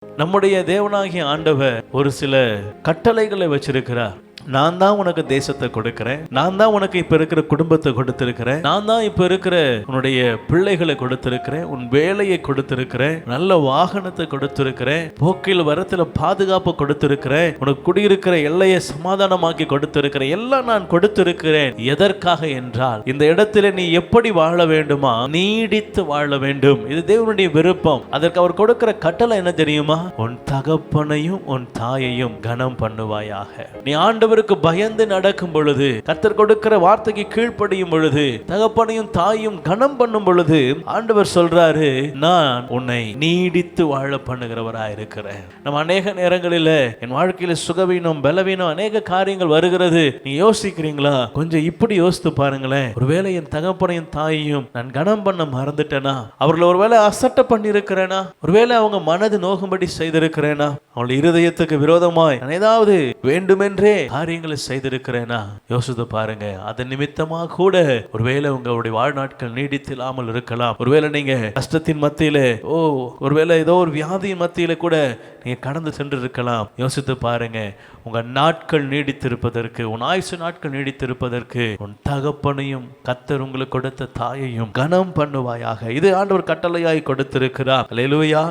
நம்முடைய தேவனாகிய ஆண்டவர் ஒரு சில கட்டளைகளை வச்சிருக்கிறார். நான் தான் உனக்கு தேசத்தை கொடுக்கிறேன், நான் தான் உனக்கு இப்ப இருக்கிற குடும்பத்தை கொடுத்திருக்கிறேன், நான் தான் இப்ப இருக்கிற உன்னுடைய பிள்ளைகளை கொடுத்திருக்கிறேன், உன் வேலையை கொடுத்திருக்கிறேன், நல்ல வாகனத்தை கொடுத்திருக்கிறேன், போக்கில் வரத்துல பாதுகாப்பு கொடுத்திருக்கிறேன், உனக்கு குடியிருக்கிற எல்லையை சமாதானமாக்கி கொடுத்திருக்கிறேன், எல்லாம் நான் கொடுத்திருக்கிறேன். எதற்காக என்றால் இந்த இடத்துல நீ எப்படி வாழ வேண்டுமா, நீடித்து வாழ வேண்டும். இது தேவனுடைய விருப்பம். அதற்கு அவர் கொடுக்கிற கட்டளை என்ன தெரியுமா? உன் தகப்பனையும் உன் தாயையும் கனம் பண்ணுவாயாக. நீ ஆண்டவருக்கு பயந்து நடக்கும் பொழுது, கர்த்தர் கொடுக்கிற வார்த்தைக்கு கீழ்ப்படியும் பொழுது, தகப்பனையும் தாயும் கனம் பண்ணும் பொழுது, ஆண்டவர் சொல்றாரு, நான் உன்னை நீடித்து வாழ பண்ணுகிறவராய் இருக்கிறேன். நம்ம அநேக நேரங்களில் என் வாழ்க்கையில சுகவீனம், பலவீனம், அநேக காரியங்கள் வருகிறது. நீ யோசிக்கிறீங்களா? கொஞ்சம் இப்படி யோசித்து பாருங்களேன். ஒருவேளை என் தகப்பனையும் தாயையும் நான் கனம் பண்ண மறந்துட்டேனா? அவர்களை ஒருவேளை அசட்டை பண்ணி இருக்கிறேனா? ஒருவேளை அவங்க மனது நோகும்படி செய்திருக்கிறேனா? அவளுடைய இருதயத்துக்கு விரோதமாய் நான் ஏதாவது வேண்டுமென்றே காரியங்களை செய்திருக்கிறேனா? யோசித்து பாருங்க. அதன் நிமித்தமாக கூட ஒருவேளை உங்களுடைய வாழ்நாட்கள் நீடித்தில்லாமல் இருக்கலாம். ஒருவேளை நீங்க கஷ்டத்தின் மத்தியில, ஒருவேளை ஏதோ ஒரு வியாதியின் மத்தியில கூட நீங்க கடந்து சென்று இருக்கலாம். யோசித்து பாருங்க. உங்க நாட்கள் நீடித்திருப்பதற்கு, உன் ஆயுசு நாட்கள் நீடித்திருப்பதற்கு, உன் தகப்பனையும் கர்த்தர் உங்களுக்கு கொடுத்த தாயையும் கனம் பண்ணுவாயாக. இது ஆண்டவர் கட்டளையாய் கொடுத்திருக்கிறார். அல்லேலூயா.